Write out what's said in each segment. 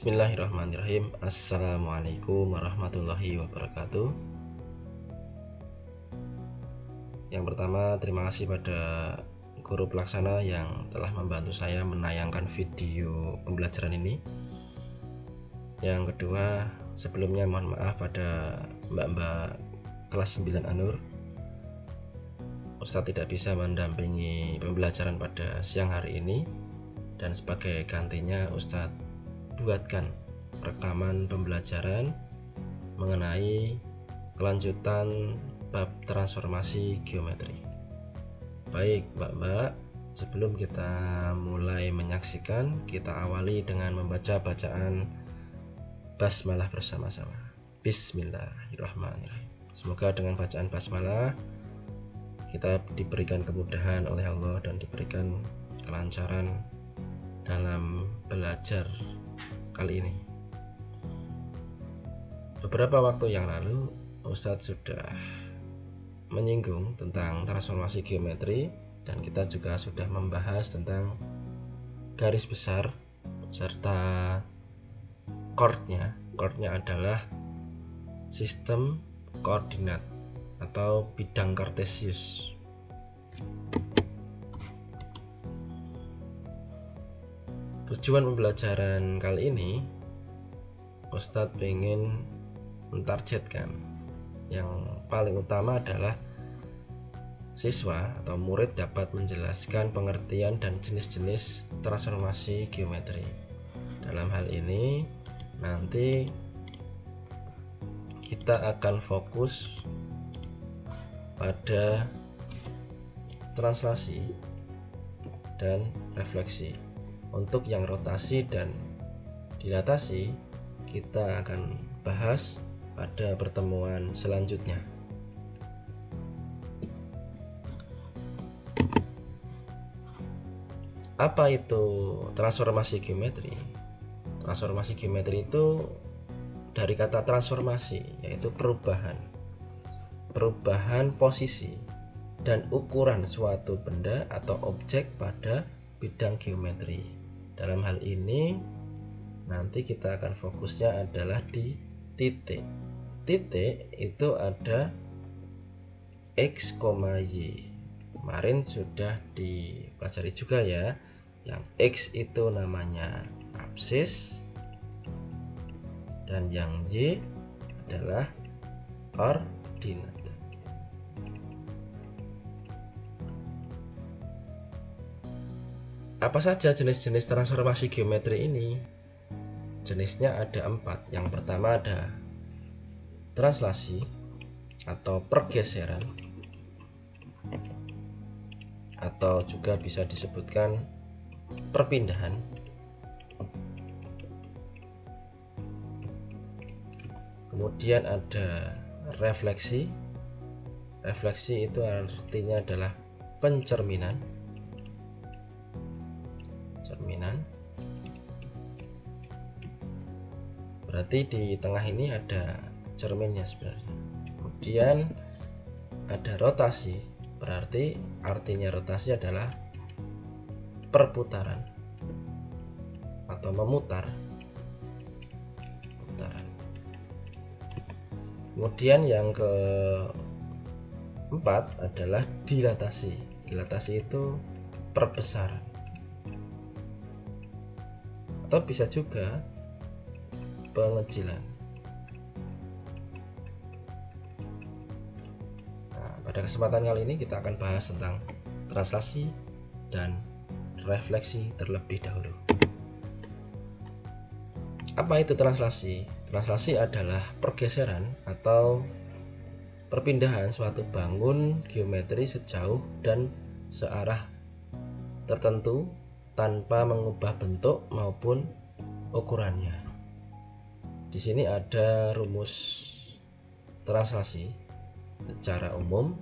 Bismillahirrahmanirrahim. Assalamualaikum warahmatullahi wabarakatuh. Yang pertama, terima kasih pada guru pelaksana yang telah membantu saya menayangkan video pembelajaran ini. Yang kedua, sebelumnya mohon maaf pada mbak-mbak kelas 9 Anur. Ustadz tidak bisa mendampingi pembelajaran pada siang hari ini, dan sebagai gantinya Ustadz buatkan rekaman pembelajaran mengenai kelanjutan bab transformasi geometri. Baik mbak-mbak, sebelum kita mulai menyaksikan, kita awali dengan membaca bacaan basmalah bersama-sama. Bismillahirrahmanirrahim. Semoga dengan bacaan basmalah kita diberikan kemudahan oleh Allah dan diberikan kelancaran dalam belajar kali ini. Beberapa waktu yang lalu Ustadz sudah menyinggung tentang transformasi geometri, dan kita juga sudah membahas tentang garis besar serta chordnya. Chordnya adalah sistem koordinat atau bidang kartesius. Tujuan pembelajaran kali ini, Ustadz ingin mentargetkan yang paling utama adalah siswa atau murid dapat menjelaskan pengertian dan jenis-jenis transformasi geometri. Dalam hal ini nanti kita akan fokus pada translasi dan refleksi. Untuk yang rotasi dan dilatasi kita akan bahas pada pertemuan selanjutnya. Apa itu transformasi geometri? Transformasi geometri itu dari kata transformasi, yaitu perubahan posisi dan ukuran suatu benda atau objek pada bidang geometri. Dalam hal ini nanti kita akan fokusnya adalah di titik. Titik itu ada X, Y. Kemarin sudah dipelajari juga ya. Yang X itu namanya absis, dan yang Y adalah ordinat. Apa saja jenis-jenis transformasi geometri ini? Jenisnya ada 4. Yang pertama ada translasi atau pergeseran, atau juga bisa disebutkan perpindahan. Kemudian ada refleksi. Refleksi itu artinya adalah pencerminan. Berarti di tengah ini ada cerminnya sebenarnya. Kemudian ada rotasi, berarti artinya rotasi adalah perputaran atau memutar. Kemudian yang keempat adalah dilatasi. Dilatasi itu perbesaran, atau bisa juga pengecilan. Nah, pada kesempatan kali ini kita akan bahas tentang translasi dan refleksi terlebih dahulu. Apa itu translasi? Translasi adalah pergeseran atau perpindahan suatu bangun geometri sejauh dan searah tertentu tanpa mengubah bentuk maupun ukurannya. Di sini ada rumus translasi. Secara umum,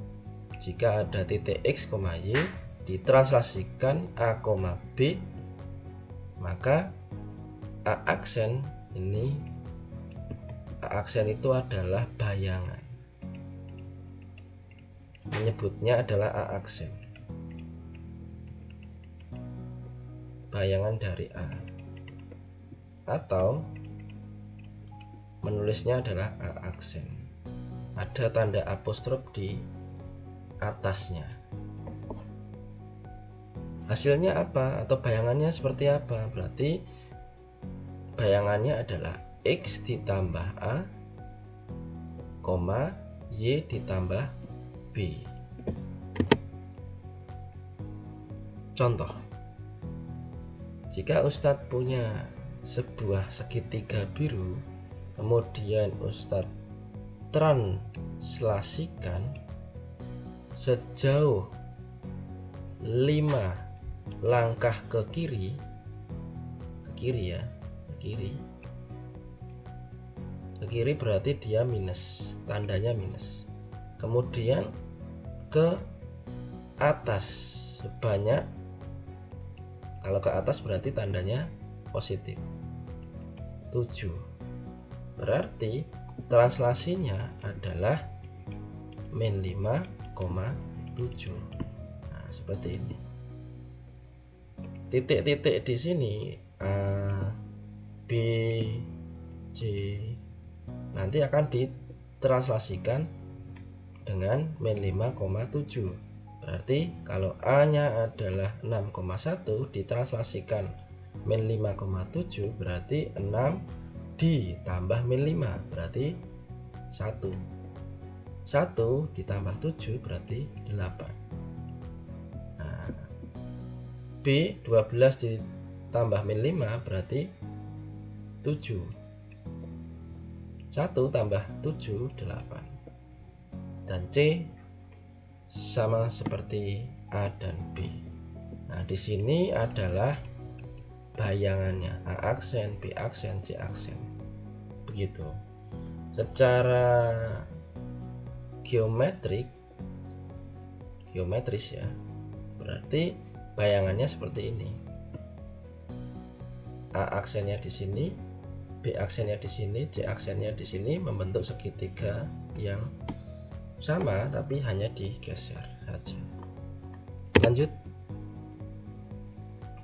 jika ada titik X, Y ditranslasikan A, B, maka A aksen itu adalah bayangan. Menyebutnya adalah A aksen. bayangan dari A. atau menulisnya adalah A aksen. Ada tanda apostrof di atasnya. Hasilnya apa atau bayangannya seperti apa? Berarti bayangannya adalah X ditambah A, Y ditambah B. Contoh, jika Ustadz punya sebuah segitiga biru, kemudian Ustadz translasikan sejauh 5 langkah ke kiri ya, ke kiri berarti dia minus, tandanya minus. Kemudian ke atas sebanyak, kalau ke atas berarti tandanya positif 7. Berarti translasinya adalah min 5,7. Nah, seperti ini. Titik-titik di sini A, B, C nanti akan ditranslasikan dengan min 5,7. Berarti kalau A-nya adalah 6,1 ditranslasikan min 5,7 berarti 6 ditambah min 5 berarti 1. 1 ditambah 7 berarti 8. Nah, B 12 ditambah min 5 berarti 7. 1 tambah 7 8. Dan C sama seperti A dan B. Nah, di sini adalah bayangannya A aksen, B aksen, C aksen. Begitu. Secara geometris ya. Berarti bayangannya seperti ini. A aksennya di sini, B aksennya di sini, C aksennya di sini membentuk segitiga yang sama tapi hanya digeser saja. Lanjut.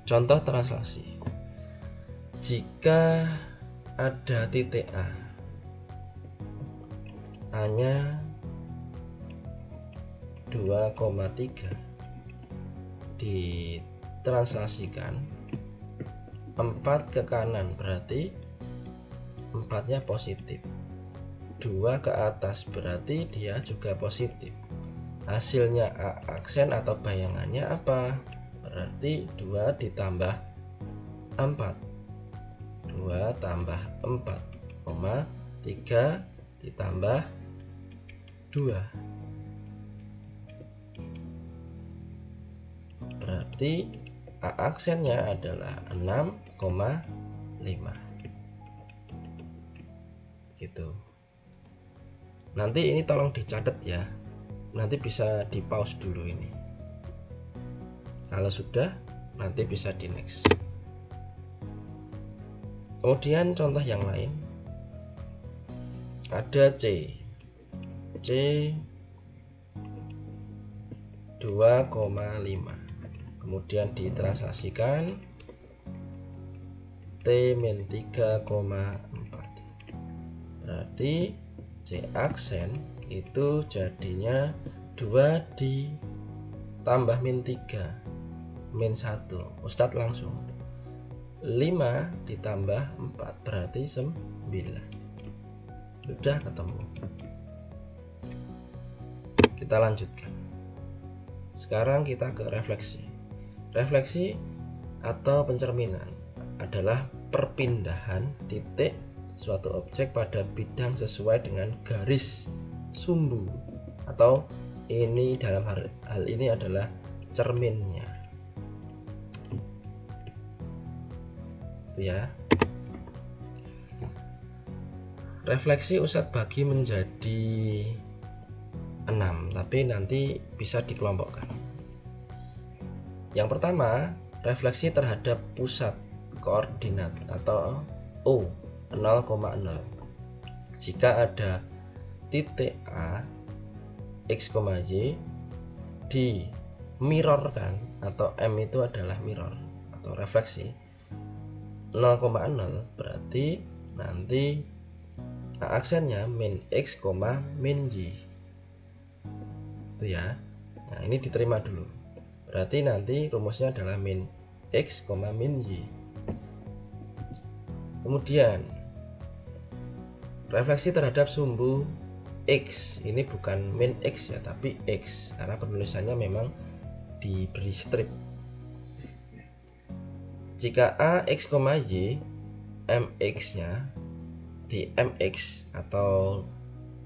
Contoh translasi. Jika ada titik A, A-nya 2,3 ditranslasikan 4 ke kanan berarti 4-nya positif, 2 ke atas berarti dia juga positif. Hasilnya A aksen atau bayangannya apa? Berarti 2 ditambah 4, 2 tambah 4, 3 ditambah 2 berarti A aksennya adalah 6,5 gitu. Nanti ini tolong dicatat ya, nanti bisa di pause dulu ini. Kalau sudah nanti bisa di next. Kemudian contoh yang lain ada C 2,5 kemudian ditranslasikan T-3,4 berarti C aksen itu jadinya 2 ditambah min 3 min 1. Ustadz langsung 5 ditambah 4 berarti 9. Sudah ketemu. Kita lanjutkan. Sekarang kita ke refleksi. Refleksi atau pencerminan adalah perpindahan titik suatu objek pada bidang sesuai dengan garis sumbu, atau ini dalam hal ini adalah cerminnya. Itu ya. Refleksi Ustadz bagi menjadi 6, tapi nanti bisa dikelompokkan. Yang pertama, refleksi terhadap pusat koordinat atau O 0,0. Jika ada titik A X, Y di mirrorkan, atau M itu adalah mirror atau refleksi, 0,0 berarti nanti aksennya min X, min Y itu ya. Nah ini diterima dulu, berarti nanti rumusnya adalah min X, min Y. Kemudian refleksi terhadap sumbu X, ini bukan min X ya, tapi X karena penulisannya memang diberi strip. Jika A, X, Y, MX nya di MX atau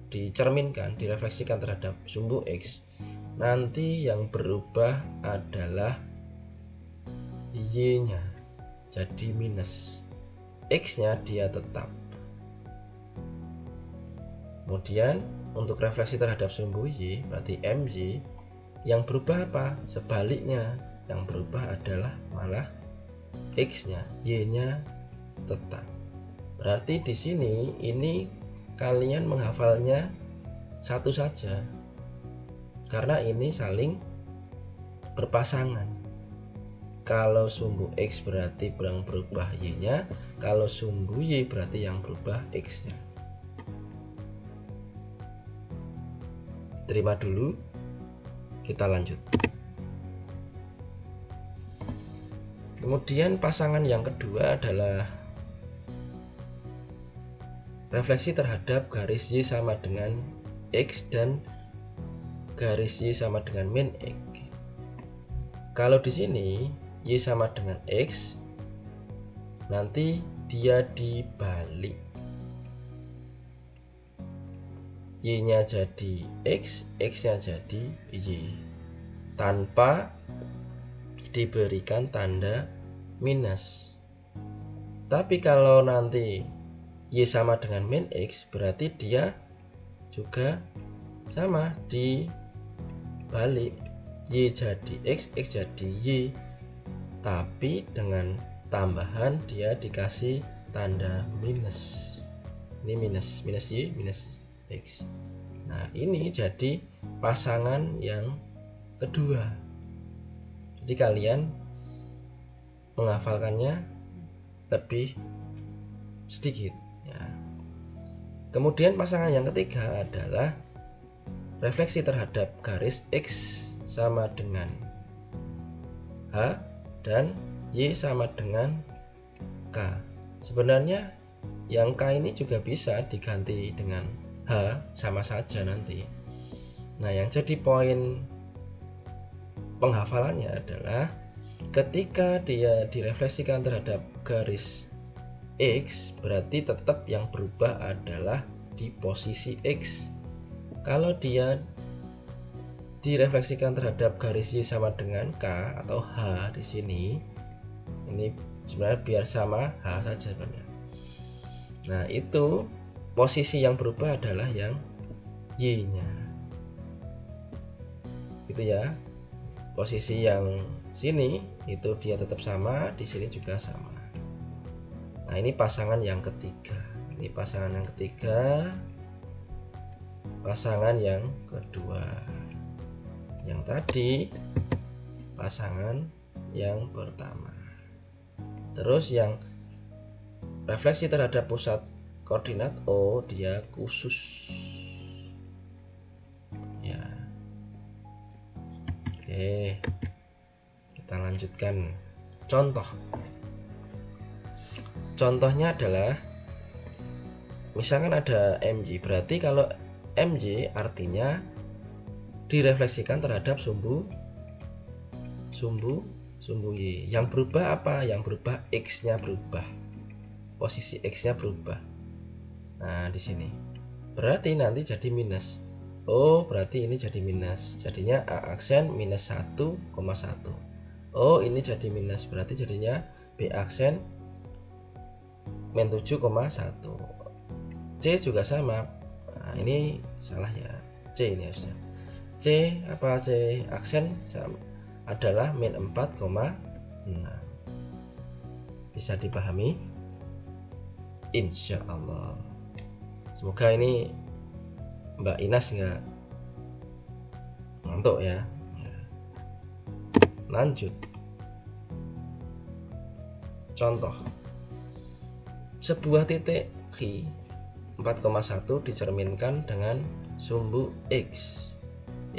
dicerminkan, direfleksikan terhadap sumbu X, nanti yang berubah adalah Y nya, jadi minus. X nya dia tetap. Kemudian untuk refleksi terhadap sumbu Y, berarti MY, yang berubah apa? Sebaliknya, yang berubah adalah malah X nya, Y nya tetap. Berarti di sini ini kalian menghafalnya satu saja, karena ini saling berpasangan. Kalau sumbu X berarti yang berubah Y nya, kalau sumbu Y berarti yang berubah X nya. Terima dulu, kita lanjut. Kemudian pasangan yang kedua adalah refleksi terhadap garis Y sama dengan X dan garis Y sama dengan min X. Kalau di sini Y sama dengan X, nanti dia dibalik. Y nya jadi X, X nya jadi Y, tanpa diberikan tanda minus. Tapi kalau nanti Y sama dengan min X, berarti dia juga sama dibalik. Y jadi X, X jadi Y, tapi dengan tambahan dia dikasih tanda minus. Ini minus, minus Y, minus X. Nah ini jadi pasangan yang kedua. Jadi kalian menghafalkannya lebih sedikit ya. Kemudian pasangan yang ketiga adalah refleksi terhadap garis X sama dengan H dan Y sama dengan K. Sebenarnya yang K ini juga bisa diganti dengan H, sama saja nanti. Nah yang jadi poin penghafalannya adalah ketika dia direfleksikan terhadap garis X, berarti tetap yang berubah adalah di posisi X. Kalau dia direfleksikan terhadap garis Y sama dengan K atau H di sini, ini sebenarnya biar sama H saja sebenarnya. Nah itu posisi yang berubah adalah yang Y nya gitu ya. Posisi yang sini itu dia tetap sama, di sini juga sama. Nah ini pasangan yang ketiga, ini pasangan yang ketiga, pasangan yang kedua. Yang tadi pasangan yang pertama. Terus yang refleksi terhadap pusat koordinat O, dia khusus ya. Oke, kita lanjutkan contoh. Contohnya adalah misalkan ada MY, berarti kalau MY artinya direfleksikan terhadap sumbu Y. Yang berubah apa? Yang berubah X nya berubah, posisi X nya berubah. Nah di sini berarti nanti jadi minus. Oh berarti ini jadi minus, jadinya A aksen minus 1,1. Oh ini jadi minus, berarti jadinya B aksen min 7,1. C juga sama. Nah ini salah ya, C ini harusnya C apa, C aksen adalah min 4,6. Bisa dipahami? Insya Allah. Semoga ini Mbak Inas nggak ngantuk ya. Lanjut contoh. sebuah titik Hi 4,1 dicerminkan dengan sumbu X.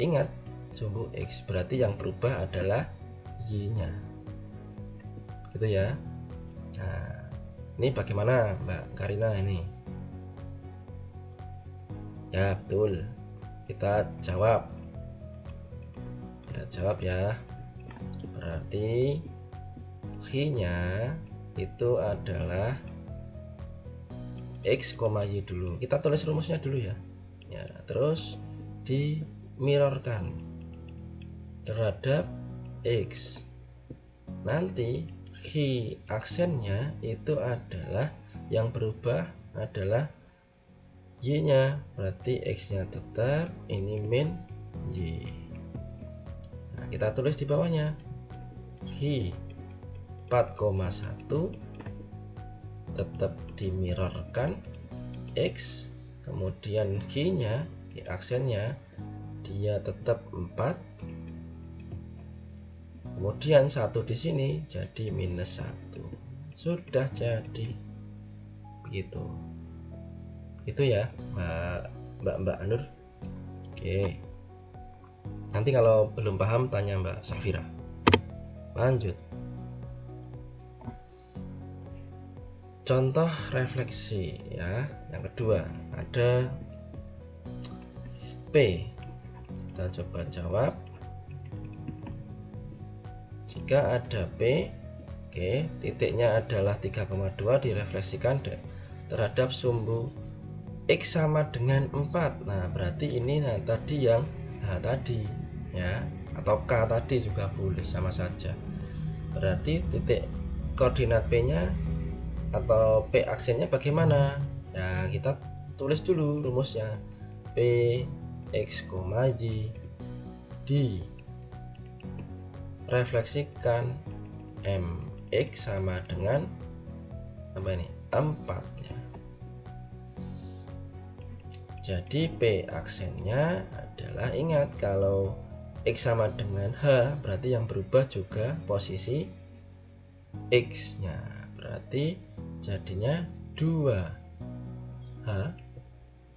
Ingat, sumbu X berarti yang berubah adalah Y-nya. Gitu ya. Nah, ini bagaimana Mbak Karina ini? Ya, betul. Kita jawab. Ya, jawab ya. Berarti Hi-nya itu adalah X, Y dulu. Kita tulis rumusnya dulu ya. Ya, terus dimirrorkan terhadap X. Nanti Hi aksennya itu adalah yang berubah adalah Y-nya. Berarti X-nya tetap, ini min Y. Nah, kita tulis di bawahnya. Hi 4,1 tetap dimirrorkan X, kemudian Hi-nya, aksennya dia tetap 4, kemudian 1 di sini jadi minus 1. Sudah jadi begitu. Itu ya Mbak Anur. Oke, nanti kalau belum paham tanya Mbak Safira. Lanjut. Contoh refleksi ya. Yang kedua ada P. Kita coba jawab. Jika ada P, oke, titiknya adalah 3,2 direfleksikan terhadap sumbu X sama dengan 4. Nah, berarti ini tadi yang tadi ya, atau K tadi juga boleh, sama saja. Berarti titik koordinat P-nya atau P aksennya bagaimana? Ya, kita tulis dulu rumusnya. P X, Y di refleksikan MX sama dengan apa ini? 4 ya. Jadi P aksennya adalah, ingat kalau X sama dengan H berarti yang berubah juga posisi X nya, berarti jadinya 2H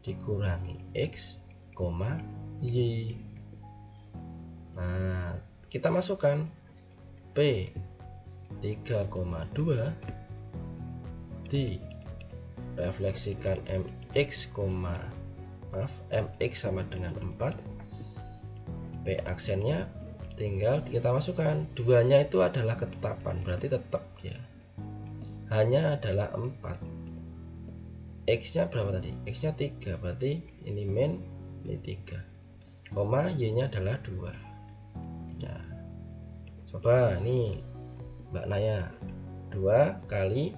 dikurangi X, Y. Nah, kita masukkan P 3,2 direfleksikan MX, MX sama dengan 4. P aksennya tinggal kita masukkan, 2-nya itu adalah ketetapan, berarti tetap ya. Hanya adalah 4. X-nya berapa tadi? X-nya 3, berarti ini min, ini 3. Koma Y-nya adalah 2. Ya. Coba ini Mbak Naya. 2 kali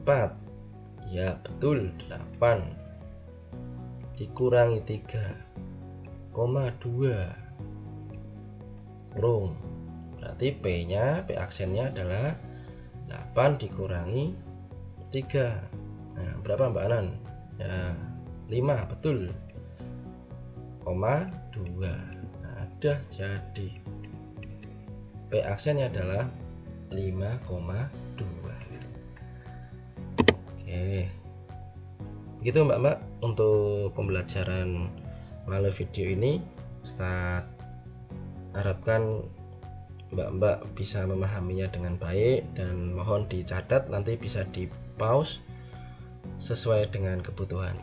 4. Ya, betul, 8. Dikurangi 3,2 kurung, berarti P aksennya adalah 8 dikurangi 3. Nah, berapa Mbak Anan? Ya, 5, betul, 2. Nah, udah jadi P aksennya adalah 5,2. Oke, begitu Mbak untuk pembelajaran melalui video ini. Ustaz harapkan Mbak bisa memahaminya dengan baik, dan mohon dicatat, nanti bisa di pause sesuai dengan kebutuhan.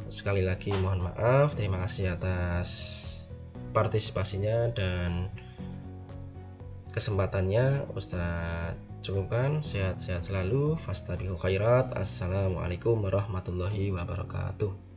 Sekali lagi mohon maaf, terima kasih atas partisipasinya dan kesempatannya. Ustaz cukupkan, sehat-sehat selalu, fastabiqul khairat. Assalamualaikum warahmatullahi wabarakatuh.